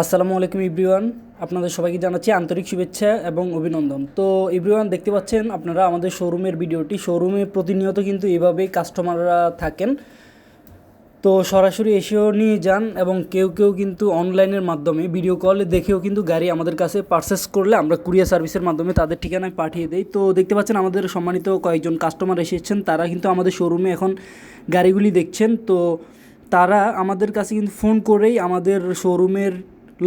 আসসালামু আলাইকুম এভরিওয়ান, আপনাদের সবাইকে জানাচ্ছি আন্তরিক শুভেচ্ছা এবং অভিনন্দন। তো এভরিওয়ান, দেখতে পাচ্ছেন আপনারা আমাদের শোরুমের ভিডিওটি। শোরুমে প্রতিনিয়ত কিন্তু এভাবেই কাস্টমাররা থাকেন, তো সরাসরি এসেও নিয়ে যান এবং কেউ কেউ কিন্তু অনলাইনের মাধ্যমে ভিডিও কলে দেখেও কিন্তু গাড়ি আমাদের কাছে পারচেস করলে আমরা কুরিয়ার সার্ভিসের মাধ্যমে তাদের ঠিকানায় পাঠিয়ে দেই। তো দেখতে পাচ্ছেন আমাদের সম্মানিত কয়েকজন কাস্টমার এসেছেন, তারা কিন্তু আমাদের শোরুমে এখন গাড়িগুলি দেখছেন। তো তারা আমাদের কাছে কিন্তু ফোন করেই আমাদের শোরুমের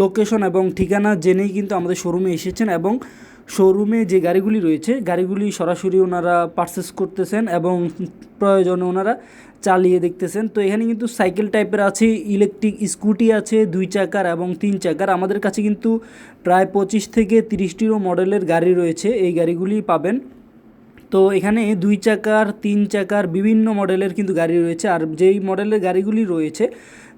লোকেশন এবং ঠিকানা জেনেই কিন্তু আমাদের শোরুমে এসেছেন এবং শোরুমে যে গাড়িগুলি রয়েছে গাড়িগুলি সরাসরি ওনারা পারচেস করতেছেন এবং প্রয়োজনে ওনারা চালিয়ে দেখতেছেন। তো এখানে কিন্তু সাইকেল টাইপের আছে, ইলেকট্রিক স্কুটি আছে 2 চাকার এবং 3 চাকার। আমাদের কাছে কিন্তু প্রায় 25 থেকে 30টিরও মডেলের গাড়ি রয়েছে, এই গাড়িগুলি পাবেন। তো এখানে 2 চাকার 3 চাকার বিভিন্ন মডেলের কিন্তু গাড়ি রয়েছে। আর যেই মডেলের গাড়িগুলি রয়েছে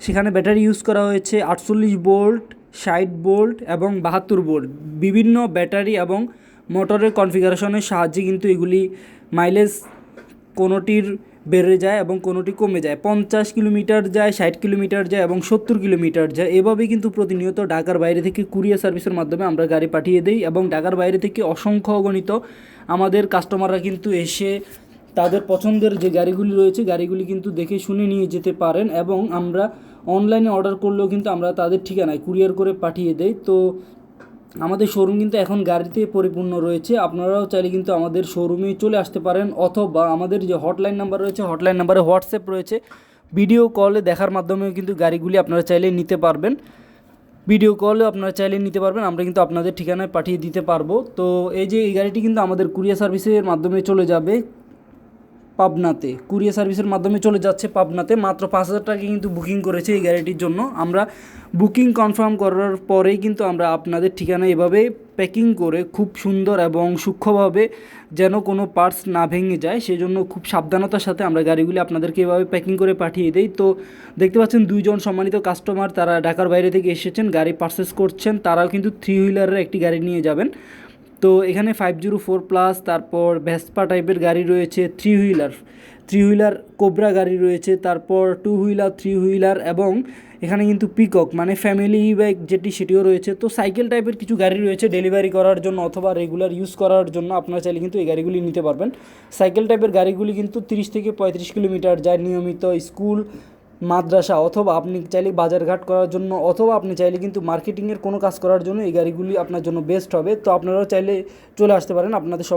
সেখানে ব্যাটারি ইউজ করা হয়েছে 48 ভোল্ট, 60 ভোল্ট এবং 72 ভোল্ট। বিভিন্ন ব্যাটারি এবং মোটরের কনফিগারেশনের সাহায্যে কিন্তু এগুলি মাইলেজ কোনোটির বেড়ে যায় এবং কোনোটি কমে যায়। 50 কিলোমিটার যায়, 60 কিলোমিটার যায় এবং 70 কিলোমিটার যায়। এভাবেই কিন্তু প্রতিনিয়ত ঢাকার বাইরে থেকে কুরিয়ার সার্ভিসের মাধ্যমে আমরা গাড়ি পাঠিয়ে দিই এবং ঢাকার বাইরে থেকে অসংখ্য অগণিত আমাদের কাস্টমাররা কিন্তু এসে তাদের পছন্দের যে গাড়িগুলি রয়েছে গাড়িগুলি কিন্তু দেখে শুনে নিয়ে যেতে পারেন এবং আমরা অনলাইনে অর্ডার করলেও কিন্তু আমরা তাদের ঠিকানায় কুরিয়ার করে পাঠিয়ে দেই। তো আমাদের শোরুম কিন্তু এখন গাড়িতে পরিপূর্ণ রয়েছে। আপনারাও চাইলে কিন্তু আমাদের শোরুমে চলে আসতে পারেন, অথবা আমাদের যে হটলাইন নাম্বার রয়েছে হটলাইন নাম্বারে হোয়াটসঅ্যাপ রয়েছে, ভিডিও কলে দেখার মাধ্যমেও কিন্তু গাড়িগুলি আপনারা চাইলে নিতে পারবেন। ভিডিও কলেও আপনারা চাইলে নিতে পারবেন, আমরা কিন্তু আপনাদের ঠিকানায় পাঠিয়ে দিতে পারবো। তো এই গাড়িটি কিন্তু আমাদের কুরিয়ার সার্ভিসের মাধ্যমে চলে যাবে পাবনাতে। কুরিয়ার সার্ভিসের মাধ্যমে চলে যাচ্ছে পাবনাতে। মাত্র 5,000 টাকা কিন্তু বুকিং করেছে এই গাড়িটির জন্য। আমরা বুকিং কনফার্ম করার পরেই কিন্তু আমরা আপনাদের ঠিকানায় এভাবে প্যাকিং করে খুব সুন্দর এবং সূক্ষ্মভাবে যেন কোনো পার্টস না ভেঙে যায় সেজন্য খুব সাবধানতার সাথে আমরা গাড়িগুলি আপনাদেরকে এভাবে প্যাকিং করে পাঠিয়ে দেই। তো দেখতে পাচ্ছেন 2জন সম্মানিত কাস্টমার, তারা ঢাকার বাইরে থেকে এসেছেন, গাড়ি পারচেস করছেন। তারাও কিন্তু 3 হুইলারের একটি গাড়ি নিয়ে যাবেন। তো এখানে 504 প্লাস, তারপর ভেসপা টাইপের গাড়ি রয়েছে, 3 হুইলার কোবরা গাড়ি রয়েছে, তারপর 2 হুইলার, 3 হুইলার এবং এখানে কিন্তু পিকক মানে ফ্যামিলি বাইক যেটি সেটিও রয়েছে। তো সাইকেল টাইপের কিছু গাড়ি রয়েছে ডেলিভারি করার জন্য অথবা রেগুলার ইউজ করার জন্য, আপনারা চাইলে কিন্তু এই গাড়িগুলি নিতে পারবেন। সাইকেল টাইপের গাড়িগুলি কিন্তু 30 থেকে 35 কিলোমিটার যায় নিয়মিত স্কুল, মাদ্রাসা, অথবা আপনি চাইলে বাজারঘাট করার জন্য, অথবা আপনি চাইলে কিন্তু মার্কেটিংয়ের কোনো কাজ করার জন্য এই গাড়িগুলি আপনার জন্য বেস্ট হবে। তো আপনারাও চাইলে চলে আসতে পারেন আপনাদের